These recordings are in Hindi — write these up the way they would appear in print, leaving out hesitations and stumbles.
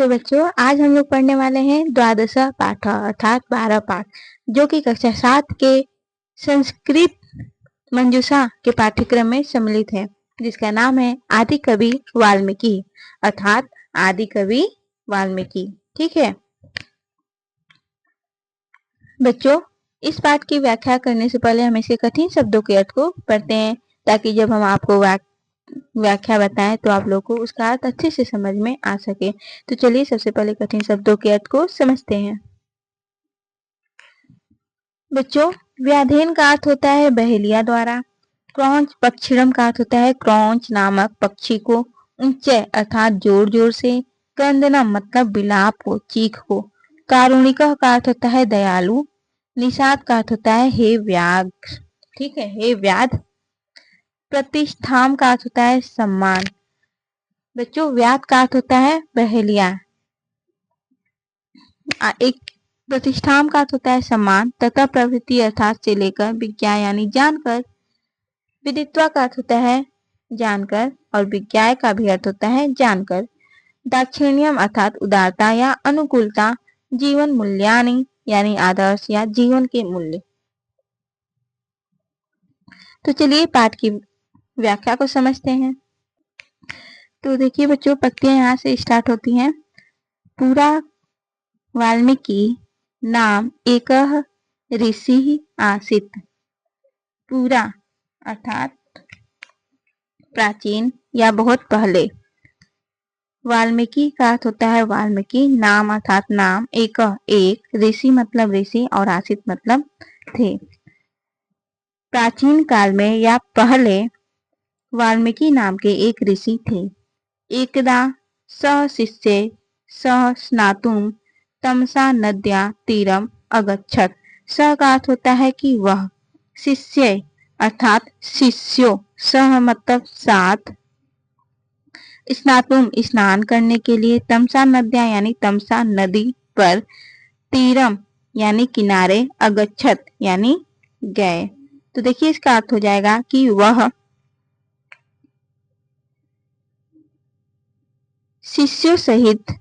तो बच्चों आज हम लोग पढ़ने वाले हैं द्वादश पाठ अर्थात 12 पाठ जो कि कक्षा 7 के संस्कृत मंजूषा के पाठ्यक्रम में सम्मिलित है, जिसका नाम है आदि कवि वाल्मीकि अर्थात आदि कवि वाल्मीकि। ठीक है बच्चों, इस पाठ की व्याख्या करने से पहले हम इसके कठिन शब्दों के अर्थ को पढ़ते हैं, ताकि जब हम आपको व्याख्या बताएं तो आप लोग को उसका अर्थ अच्छे से समझ में आ सके। तो चलिए सबसे पहले कठिन शब्दों के अर्थ को समझते हैं। बच्चों, व्याधेन का अर्थ होता है बहेलिया द्वारा। क्रौंच पक्षिणम का अर्थ होता है क्रौंच नामक पक्षी को। ऊंचे अर्थात जोर जोर से। क्रंदनम मतलब विलाप को, चीख को। कारुणिक का अर्थ होता है दयालु। निषाद का अर्थ होता है हे व्याघ्र। ठीक है, हे व्याध। प्रतिष्ठाम का अर्थ होता है सम्मान। बच्चों, व्याध का अर्थ होता है बहेलिया। एक प्रतिष्ठाम का अर्थ होता है सम्मान। तथा प्रवृत्ति अर्थात से लेकर। विज्ञा यानी जानकर। विदित्वा का अर्थ होता है जानकर और विज्ञा का भी अर्थ होता है जानकर। दाक्षिण्यम अर्थात उदारता या अनुकूलता। जीवन मूल्यानि यानी आदर्श या जीवन के मूल्य। तो चलिए पाठ की व्याख्या को समझते हैं। तो देखिए बच्चों, पंक्तियां यहाँ से स्टार्ट होती हैं। पूरा वाल्मीकि नाम एक ऋषि आसीत। पूरा अर्थात प्राचीन या बहुत पहले। वाल्मीकि का अर्थ होता है वाल्मीकि। नाम अर्थात नाम। एक ऋषि मतलब ऋषि और आसित मतलब थे। प्राचीन काल में या पहले वाल्मीकि नाम के एक ऋषि थे। एकदा सह शिष्य सह स्नातुम तमसा नद्या तीरम अगच्छत। सह का अर्थ होता है कि वह। शिष्य अर्थात शिष्यों। सह मतलब साथ। स्नातुम स्नान करने के लिए। तमसा नद्या यानी तमसा नदी पर। तीरम यानी किनारे। अगच्छत यानी गए। तो देखिए इसका अर्थ हो जाएगा कि वह शिष्यों सहित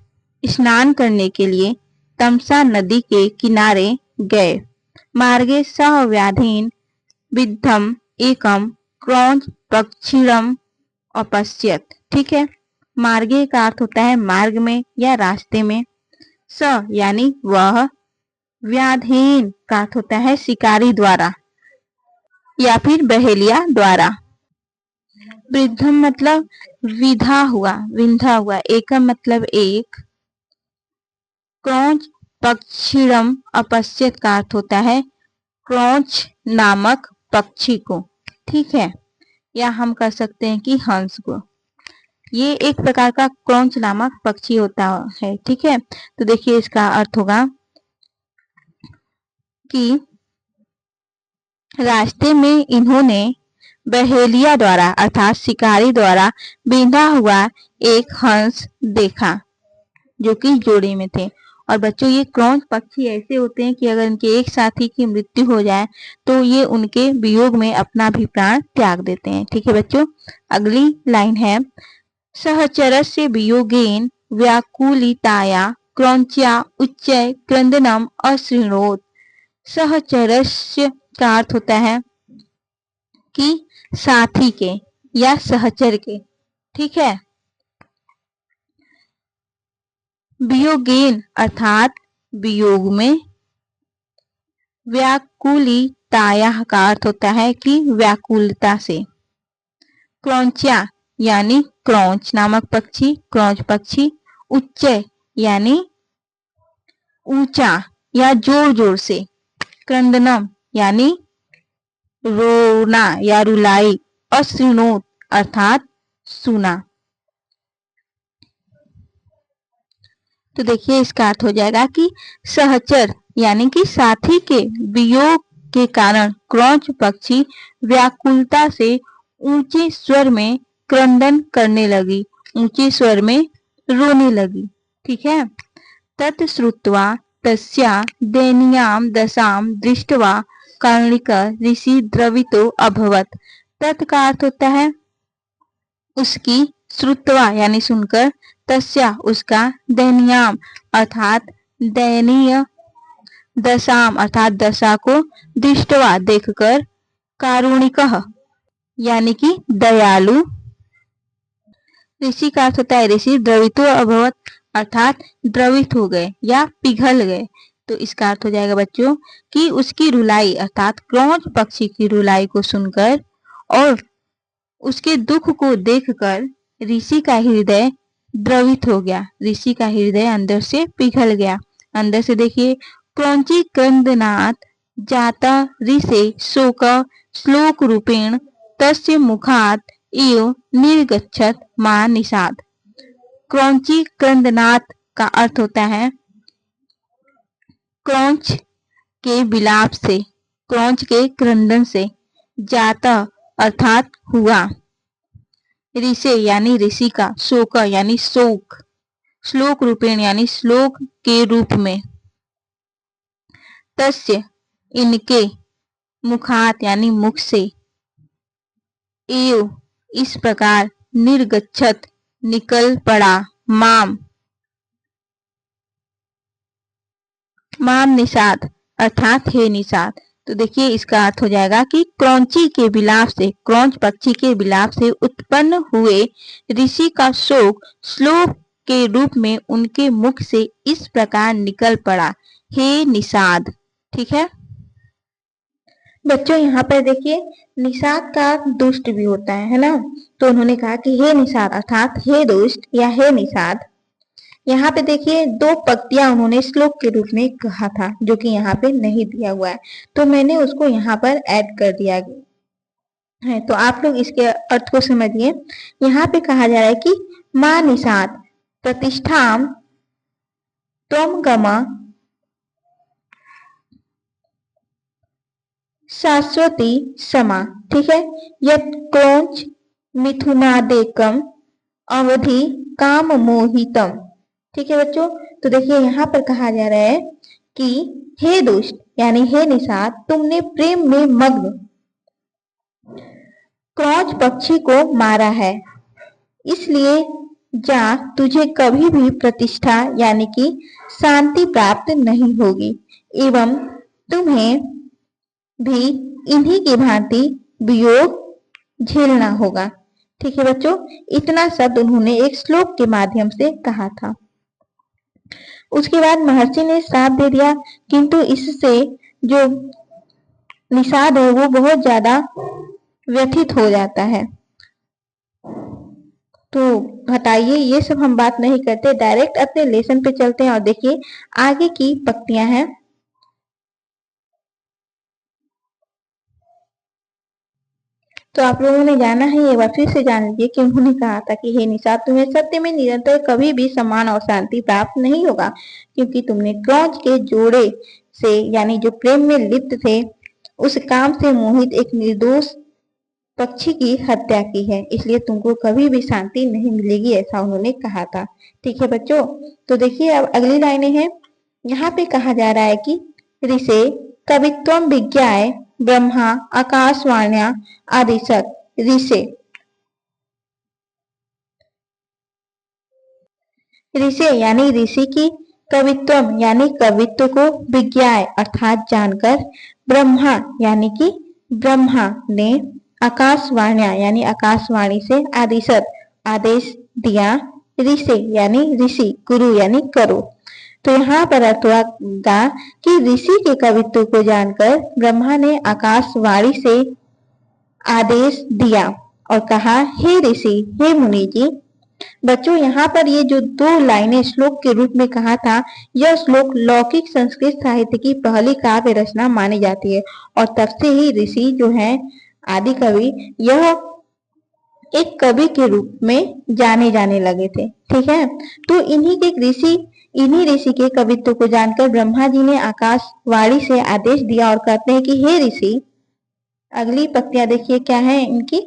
स्नान करने के लिए तमसा नदी के किनारे गए। मार्गे सह व्याधीन विद्धम एकम क्रौंच पक्षिणम अपश्यत। ठीक है, मार्गे का अर्थ होता है मार्ग में या रास्ते में। स यानी वह। व्याधीन का अर्थ होता है शिकारी द्वारा या फिर बहेलिया द्वारा। वृद्धम मतलब विधा हुआ, विंधा हुआ। एकम मतलब एक। क्रौंच पक्षिणम अपश्यत का अर्थ होता है क्रौंच नामक पक्षी को। ठीक है, या हम कह सकते हैं कि हंस को। ये एक प्रकार का क्रौंच नामक पक्षी होता है। ठीक है, तो देखिए इसका अर्थ होगा कि रास्ते में इन्होंने बहेलिया द्वारा अर्थात शिकारी द्वारा बिंधा हुआ एक हंस देखा जो कि जोड़ी में थे। और बच्चों, ये क्रौंच पक्षी ऐसे होते हैं कि अगर इनके एक साथी की मृत्यु हो जाए तो ये उनके वियोग में अपना भी प्राण त्याग देते हैं। ठीक है बच्चों, अगली लाइन है सहचरस्य वियोगेन व्याकुलिताया क्रौंच्या उच्चय क्रंदनम अशृणोत। सहचरस्य का अर्थ होता है कि साथी के या सहचर के। ठीक है, वियोगेन अर्थात वियोग में। व्याकुलिताया का अर्थ होता है कि व्याकुलता से। क्रौंच्या यानी क्रौंच नामक पक्षी, क्रौंच पक्षी। उच्च यानी ऊंचा या जोर जोर से। क्रंदनम यानी रोना या रुलाई। अशृणोत अर्थात सुना। तो देखिए इसका अर्थ हो जाएगा कि सहचर यानी कि साथी के वियोग के कारण क्रौंच पक्षी व्याकुलता से ऊंचे स्वर में क्रंदन करने लगी, ऊंचे स्वर में रोने लगी। ठीक है, तत्श्रुत्वा तस्या दयनीयां दशां दृष्ट्वा कारुणिक ऋषि द्रवितो अभवत। तत् का अर्थ होता है उसकी श्रुत्वा यानी सुनकर, तस्या उसका, दयनीयाम अर्थात दयनीय, दशाम अर्थात दशा को, दृष्टवा देखकर, कारुणिकः यानी कि दयालु। ऋषि का अर्थ होता है ऋषि, द्रवितो अभवत अर्थात द्रवित हो गए या पिघल गए। तो इसका अर्थ हो जाएगा बच्चों कि उसकी रुलाई अर्थात क्रौंच पक्षी की रुलाई को सुनकर और उसके दुख को देखकर ऋषि का हृदय द्रवित हो गया, ऋषि का हृदय अंदर से पिघल गया। अंदर से देखिए, क्रौंची क्रंदनाथ जाता ऋषे शोक श्लोक रूपेण तस्य मुखात एव निर्गच्छत मां निषाद। क्रौंची क्रंदनाथ का अर्थ होता है क्रौंच के विलाप से, क्रौंच के क्रंदन से, जाता अर्थात हुआ, ऋषि यानी ऋषि का, शोक यानी शोक, श्लोक रूपेण यानी श्लोक के रूप में, तस्य इनके, मुखात यानी मुख से, एव इस प्रकार, निर्गच्छत निकल पड़ा, माम माम निषाद अर्थात हे निषाद। तो देखिए इसका अर्थ हो जाएगा कि क्रौंची के विलाप से, क्रौंच पक्षी के विलाप से उत्पन्न हुए ऋषि का शोक श्लोक के रूप में उनके मुख से इस प्रकार निकल पड़ा, हे निषाद। ठीक है बच्चों, यहाँ पर देखिए निषाद का दुष्ट भी होता है ना। तो उन्होंने कहा कि हे निषाद अर्थात हे दुष्ट या हे निषाद। यहाँ पे देखिए दो पंक्तियां उन्होंने श्लोक के रूप में कहा था जो कि यहाँ पे नहीं दिया हुआ है, तो मैंने उसको यहाँ पर ऐड कर दिया है। तो आप लोग इसके अर्थ को समझिए। यहाँ पे कहा जा रहा है कि मां निषाद प्रतिष्ठाम त्वम गमा शाश्वती समा। ठीक है, यत क्रौंच मिथुनादेकम अवधि काम मोहितम। ठीक है बच्चों, तो देखिए यहाँ पर कहा जा रहा है कि हे दुष्ट यानी हे निषाद, तुमने प्रेम में मग्न क्रौंच पक्षी को मारा है, इसलिए जा तुझे कभी भी प्रतिष्ठा यानी कि शांति प्राप्त नहीं होगी, एवं तुम्हें भी इन्हीं की भांति वियोग झेलना होगा। ठीक है बच्चों, इतना शब्द उन्होंने एक श्लोक के माध्यम से कहा था। उसके बाद महर्षि ने श्राप दे दिया, किंतु इससे जो निषाद है वो बहुत ज्यादा व्यथित हो जाता है। तो हटाइए, ये सब हम बात नहीं करते, डायरेक्ट अपने लेसन पे चलते हैं और देखिए आगे की पंक्तियां हैं। तो आप लोगों ने जाना है, एक बार फिर से जान लीजिए कि उन्होंने कहा था कि हे निषाद, तुम्हें सत्य में निरंतर कभी भी सम्मान और शांति प्राप्त नहीं होगा, क्योंकि तुमने क्रौंच के जोड़े से यानी जो प्रेम में लिप्त थे उस काम से मोहित एक निर्दोष पक्षी की हत्या की है, इसलिए तुमको कभी भी शांति नहीं मिलेगी, ऐसा उन्होंने कहा था। ठीक है बच्चों, तो देखिए अब अगली लाइनें हैं। यहाँ पे कहा जा रहा है कि ऋषे कवित्वम विज्ञाय ब्रह्मा आकाशवाण्या आदिशत। ऋषे ऋषे यानी ऋषि की, कवित्वम यानी कवित्व को, विज्ञाय अर्थात जानकर, ब्रह्मा यानी कि ब्रह्मा ने, आकाशवाण्या यानी आकाशवाणी से, आदिशत आदेश दिया, ऋषि यानी ऋषि, गुरु यानी करो। तो यहाँ पर अर्थ होगा कि ऋषि के कवित्व को जानकर ब्रह्मा ने आकाशवाणी से आदेश दिया और कहा, हे ऋषि, हे मुनि जी। बच्चों यहाँ पर ये जो दो लाइनें श्लोक के रूप में कहा था, यह श्लोक लौकिक संस्कृत साहित्य की पहली काव्य रचना मानी जाती है और तब से ही ऋषि जो है आदि कवि, यह एक कवि के रूप में जाने जाने लगे थे। ठीक है, तो इन्हीं ऋषि के कवित्व को जानकर ब्रह्मा जी ने आकाशवाणी से आदेश दिया और कहते हैं कि हे ऋषि, अगली पंक्तियां देखिए क्या है इनकी।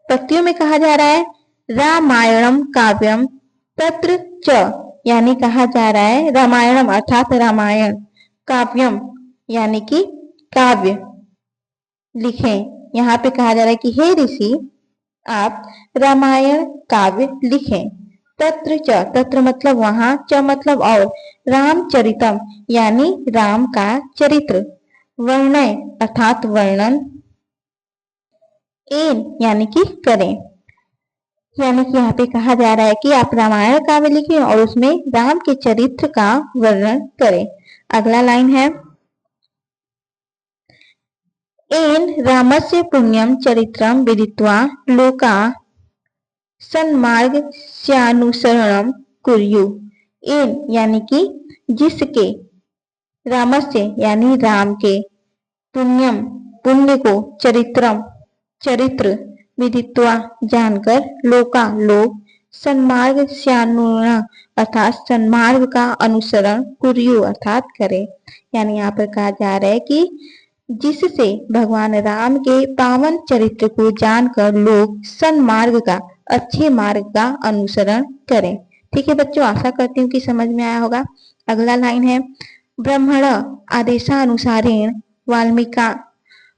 पंक्तियों में कहा जा रहा है रामायणम काव्यम तत्र च, यानी कहा जा रहा है रामायणम अर्थात रामायण, काव्यम यानी कि काव्य लिखें। यहाँ पे कहा जा रहा है कि हे ऋषि, आप रामायण काव्य लिखें। तत्र च, तत्र मतलब वहां, च मतलब और, रामचरितम यानी राम का चरित्र, वर्णय अर्थात वर्णन, एन यानी कि करें। यानी कि यहाँ पे कहा जा रहा है कि आप रामायण काव्य लिखें और उसमें राम के चरित्र का वर्णन करें। अगला लाइन है, एन रामस्य पुण्यम चरित्रम विदित्वा लोका सन्मार्गस्यानुसरणं कुर्यु। एन यानी कि जिसके, रामस्य यानी राम के, पुण्यम पुण्य को, चरित्रम चरित्र, विदित्वा जानकर, लोका लोग, सन्मार्ग स्यानुसरण अर्थात सन्मार्ग का अनुसरण, कुर्यु अर्थात करे। यानी यहाँ पर कहा जा रहा है कि जिससे भगवान राम के पावन चरित्र को जानकर लोग सन्मार्ग का, अच्छे मार्ग का अनुसरण करें। ठीक है बच्चों, आशा करती हूँ कि समझ में आया होगा। अगला लाइन है, ब्रह्मण आदेशानुसारेण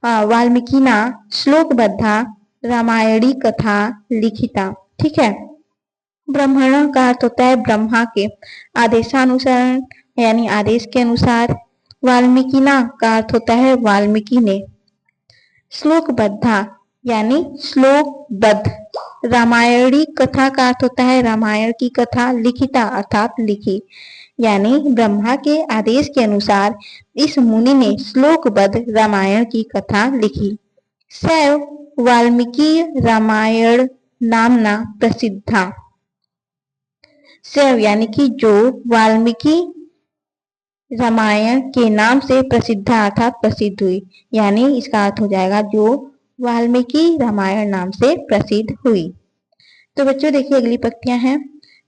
वाल्मीकिना श्लोकबद्धा रामायणी कथा लिखिता। ठीक है, ब्रह्मण का अर्थ होता है ब्रह्मा के, आदेशानुसार यानी आदेश के अनुसार, वाल्मीकिना का अर्थ होता है वाल्मीकि ने, श्लोकबद्धा यानी श्लोकबद्ध, रामायणी कथा का अर्थ होता है रामायण की कथा, लिखिता अर्थात लिखी। यानी ब्रह्मा के आदेश के अनुसार इस मुनि ने श्लोकबद्ध रामायण की कथा लिखी। सैव वाल्मीकि रामायण नामना प्रसिद्धा। सैव यानी कि जो, वाल्मीकि रामायण के नाम से प्रसिद्धा अर्थात प्रसिद्ध हुई। यानी इसका अर्थ हो जाएगा जो वाल्मीकि रामायण नाम से प्रसिद्ध हुई। तो बच्चों देखिए अगली पंक्तियां हैं,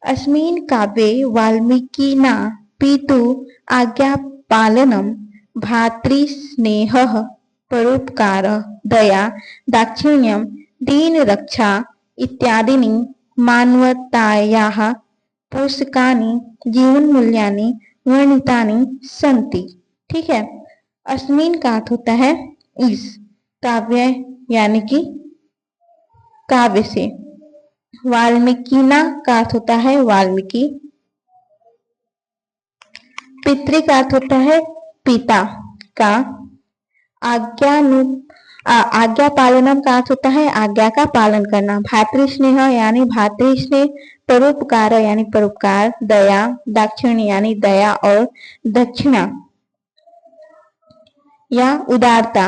अस्मिन् काव्ये वाल्मीकिना पितु आज्ञा पालनम भातृस्नेहः परोपकारः दया दाक्षिण्यम दीन रक्षा इत्यादीनि मानवतायाः पोषकानि जीवन मूल्यानि वर्णितानि सन्ति। ठीक है, अस्मिन् का अर्थ होता है इस, काव्य यानी कि काव्य से, वाल्मीकिना का अर्थ होता है वाल्मीकि, पितृ का अर्थ होता है पिता का, आज्ञा पालनम का अर्थ होता है आज्ञा का पालन करना, भातृस्नेह यानी भातृस्नेह, परोपकार यानी परोपकार, दया दाक्षिण्य यानी दया और दक्षिणा या उदारता,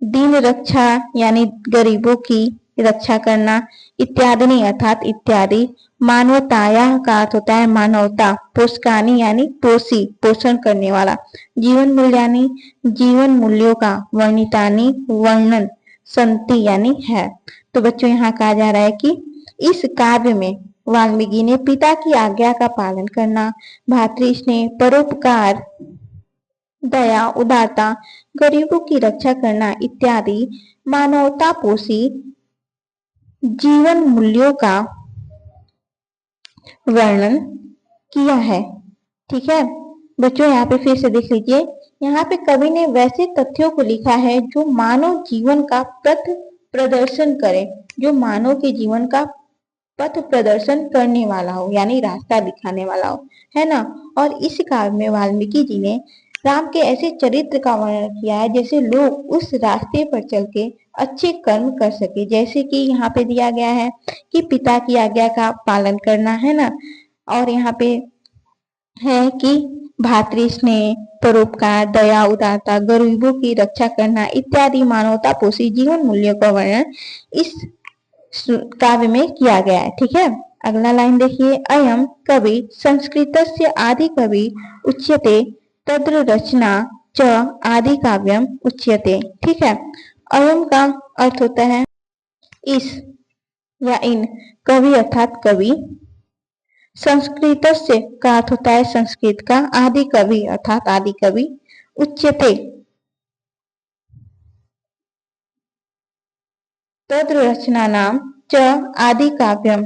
दीन रक्षा यानी गरीबों की रक्षा करना, इत्यादि अर्थात इत्यादि, मानवताया का अर्थ होता है मानवता, पोषकानी यानी पोषी पोषण करने वाला, जीवन मूल्यानी जीवन मूल्यों का, वर्णितानी वर्णन, संति यानी है। तो बच्चों यहाँ कहा जा रहा है कि इस काव्य में वाल्मीकि ने पिता की आज्ञा का पालन करना, भातृस्नेह, परोपकार, दया, उदारता, गरीबों की रक्षा करना इत्यादि मानवता पोषी जीवन मूल्यों का वर्णन किया है। ठीक है बच्चों, यहाँ पे फिर से देख लीजिए, यहाँ पे कवि ने वैसे तथ्यों को लिखा है जो मानव जीवन का पथ प्रदर्शन करे, जो मानव के जीवन का पथ प्रदर्शन करने वाला हो, यानी रास्ता दिखाने वाला हो, है ना। और इस काव्य में वाल्मीकि जी ने राम के ऐसे चरित्र का वर्णन किया है जैसे लोग उस रास्ते पर चल के अच्छे कर्म कर सके। जैसे कि यहाँ पे दिया गया है कि पिता की आज्ञा का पालन करना, है ना। और यहाँ पे है कि भातृस्नेह, परोपकार, दया, उदारता, गरीबों की रक्षा करना इत्यादि मानवता पोषी जीवन मूल्यों का वर्णन इस काव्य में किया गया है। ठीक है, अगला लाइन देखिए, अयम कवि संस्कृतस्य आदि कवि उच्यते तद्र रचना च आदि काव्यम उच्यते। ठीक है, अयम का अर्थ होता है इस या इन, कवि अर्थात कवि, संस्कृतस्य का अर्थ होता है संस्कृत का, आदि कवि अर्थात आदि कवि, उच्यते तद रचना नाम च आदि काव्यम,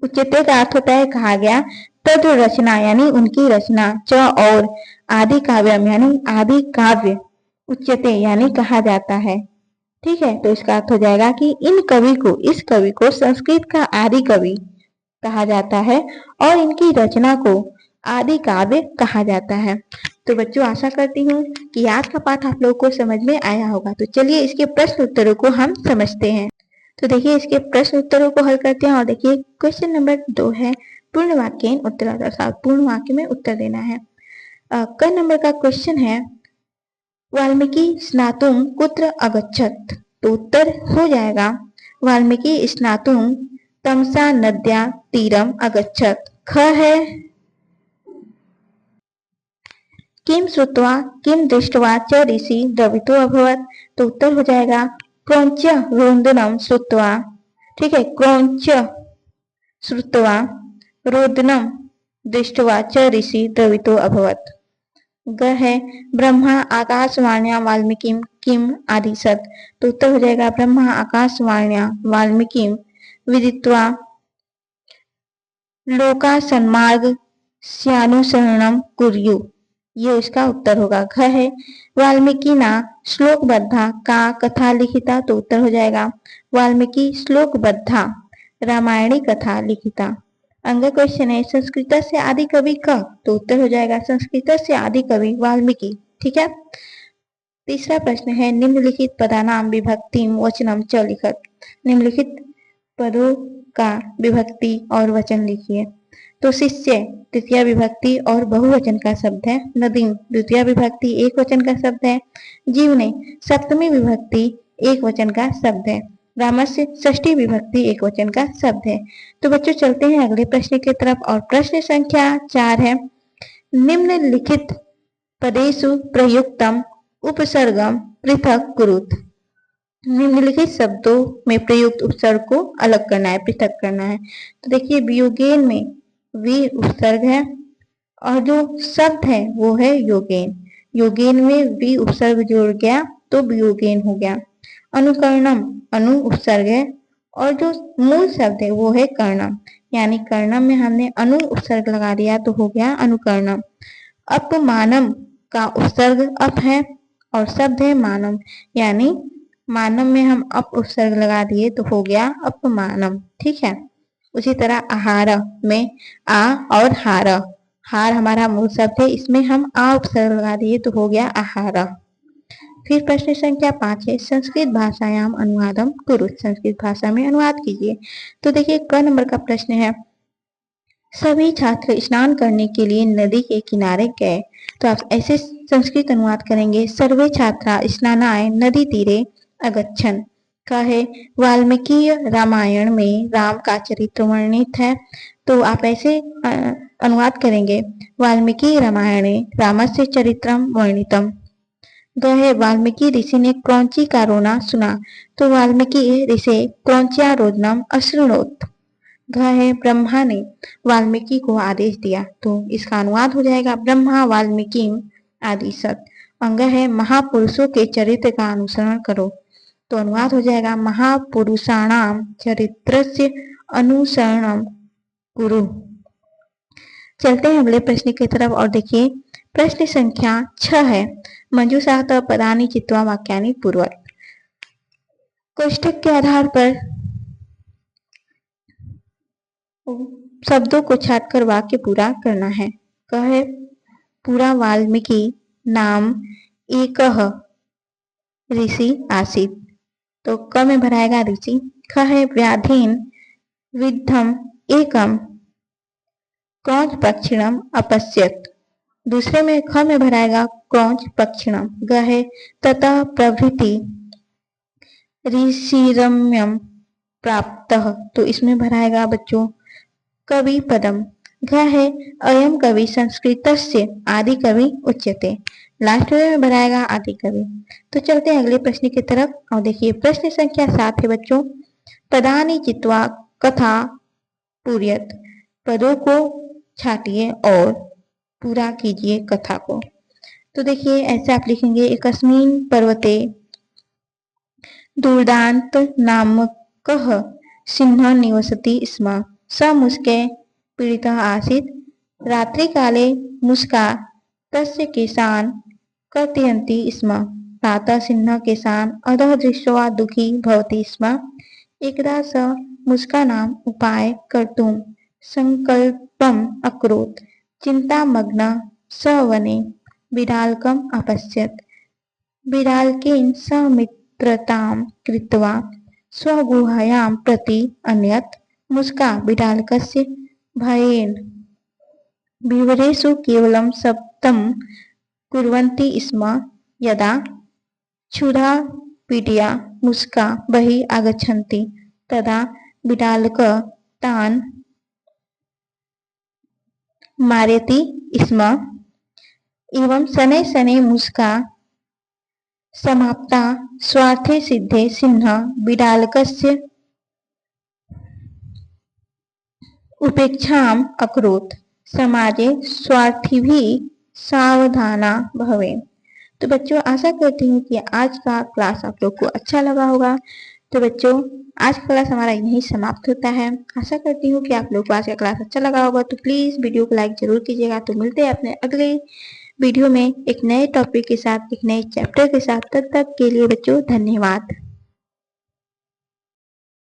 उच्यते का अर्थ होता है कहा गया, तद रचना यानी उनकी रचना, च और आदि काव्यम यानी आदि काव्य, उच्यते यानी कहा जाता है। ठीक है, तो इसका अर्थ हो जाएगा कि इस कवि को संस्कृत का आदि कवि कहा जाता है और इनकी रचना को आदि काव्य कहा जाता है। तो बच्चों, आशा करती हूँ कि आज का पाठ आप लोगों को समझ में आया होगा। तो चलिए इसके प्रश्न उत्तरों को हम समझते हैं। तो देखिए इसके प्रश्न उत्तरों को हल करते हैं। और देखिए क्वेश्चन नंबर 2 है पूर्ण वाक्य उत्तर, पूर्ण वाक्य में उत्तर देना है। क नंबर का क्वेश्चन है वाल्मीकि स्नातुं कुत्र अगच्छत्। तो उत्तर हो जाएगा वाल्मीकि स्नातुं तमसा नद्या तीरम अगच्छत्। ख है किम श्रुत्वा किम दृष्ट्वा च ऋषि द्रवितो अभवत्। तो उत्तर हो जाएगा क्रौंच रोदनम श्रुत्वा। ठीक है, क्रौंच श्रुत्वा रोदनम दृष्ट्वा च ऋषि द्रवितो अभवत्। ग है ब्रह्मा आकाशवाण्या वाल्मीकि किम आदिशत। तो उत्तर हो जाएगा ब्रह्मा आकाशवाण्या वाल्मीकि विदित्वा लोका सन्मार्ग स्यानुसरणम कुर्यु। ये इसका उत्तर होगा। घ है वाल्मीकि ना श्लोकबद्धा का कथा लिखिता। तो उत्तर हो जाएगा वाल्मीकि श्लोकबद्धा रामायणी कथा लिखिता। अंग क्वेश्चन है संस्कृत से आदि कवि क। तो उत्तर हो जाएगा संस्कृत से आदि कवि वाल्मीकि। ठीक है। तीसरा प्रश्न है निम्नलिखित पदानाम विभक्ति वचनम च लिखत। निम्नलिखित पदों का विभक्ति और वचन लिखिए। तो शिष्य तृतीय विभक्ति और बहुवचन का शब्द है। नदीम द्वितीय विभक्ति एक वचन का शब्द है। जीवने सप्तमी विभक्ति एक वचन का शब्द है। रामस्य षष्ठी विभक्ति एक वचन का शब्द है। तो बच्चों चलते हैं अगले प्रश्न की तरफ। और प्रश्न संख्या 4 है निम्नलिखित पदेषु प्रयुक्तम उपसर्गम पृथक कुरुत। निम्नलिखित शब्दों में प्रयुक्त उपसर्ग को अलग करना है, पृथक करना है। तो देखिए वियोगेन में वी उपसर्ग है और जो शब्द है वो है योगेन। योगेन में वी उपसर्ग जोड़ गया तो वियोगेन हो गया। अनुकरणम अनु उपसर्ग है और जो मूल शब्द है वो है कर्णम, यानी कर्णम में हमने अनु उपसर्ग लगा दिया तो हो गया अनुकरणम। अपमानम का उपसर्ग अप है और शब्द है मानम, यानी मानम में हम अप उपसर्ग लगा दिए तो हो गया अपमानम। ठीक है। उसी तरह आहार में आ और हार, हार हमारा मूल शब्द है, इसमें हम आ उपसर्ग लगा दिए तो हो गया आहार। फिर प्रश्न संख्या 5 है संस्कृत भाषायाम अनुवादम कुरु। संस्कृत भाषा में अनुवाद कीजिए। तो देखिए क नंबर का प्रश्न है सभी छात्र स्नान करने के लिए नदी के किनारे गए। तो आप ऐसे संस्कृत अनुवाद करेंगे सर्वे छात्रा स्नानाय नदी तीरे अगच्छन। का है वाल्मीकि रामायण में राम का चरित्र वर्णित है। तो आप ऐसे अनुवाद करेंगे वाल्मीकि रामायणे रामस्य चरित्रम वर्णितम। है वाल्मीकि ऋषि ने क्रौंची का रोना सुना। तो वाल्मीकि ऋषि क्रौंच्या रोदनम अश्रुणोत। है ब्रह्मा ने वाल्मीकि को आदेश दिया। तो इसका अनुवाद हो जाएगा ब्रह्मा वाल्मीकि आदिशत। अंग है महापुरुषों के चरित्र का अनुसरण करो। तो अनुवाद हो जाएगा महापुरुषाणाम चरित्रस्य अनुसरणम कुरु। चलते हैं अगले प्रश्न की तरफ। और देखिए प्रश्न संख्या 6 है मंजूषात पदानि चित्वा वाक्यानि पूर्वक। कोष्ठक के आधार पर शब्दों को छाटकर वाक्य पूरा करना है। कहे पूरा वाल्मीकि नाम एक ऋषि आसीत। तो क में भराएगा ऋषि। ख है व्याधीन विद्धम एकम क्रौंच पक्षिणम अपश्यत। दूसरे में ख में भराएगा क्रौंच पक्षिणम। ग है ततः प्रभृति ऋषिरम्यम प्राप्त। तो इसमें भराएगा बच्चों कवि पदम। घ है अयम कवि संस्कृतस्य आदि कवि उच्यते। लास्ट में भराएगा आदि कवि। तो चलते हैं अगले प्रश्न की तरफ। और देखिए प्रश्न संख्या 7 है बच्चों पदानि चित्वा कथा पूर्यत। पदों को छाटिए और पूरा कीजिए कथा को। तो देखिए ऐसे आप लिखेंगे एकस्मिन् पर्वते दुर्दांत नामकः सिंह निवसति स्म। स मुष्के पीड़ितः आसीत्। रात्रिकाले मुष्का तस्य केशान् कर्तयन्ति स्म। प्रातः सिंह केशान् अधः दृष्ट्वा दुःखी भवति स्म। एकदा स मुष्कानाम् उपाय कर्तुं सङ्कल्पम् अकरोत्। चिन्तामग्नः स वने बिडालकम् अपश्यत्। बिडालकेन सह मित्रतां कृत्वा स्वगुहायां प्रति अनयत्। मुष्का बिडालकस्य भयेन विवरेषु केवलं शब्दं कुर्वन्ति स्म। यदा क्षुधा पीडया मुष्का बहिः आगच्छन्ति तदा बिडालकः तान् मारयति स्म। एवं शनैः शनैः मुष्का समाप्ता। स्वार्थे सिद्धे सिंहः बिडालकस्य उपेक्षाम् अकरोत्। समाजे स्वार्थीभिः सावधाना भवेम। तो बच्चों आशा करती हूँ कि आज का क्लास आप लोग को अच्छा लगा होगा। तो बच्चों आज का क्लास हमारा यहीं समाप्त होता है। आशा करती हूँ कि आप लोग को आज का क्लास अच्छा लगा होगा। तो प्लीज़ वीडियो को लाइक जरूर कीजिएगा। तो मिलते हैं अपने अगले वीडियो में एक नए टॉपिक के साथ, एक नए चैप्टर के साथ। तब तक के लिए बच्चों धन्यवाद।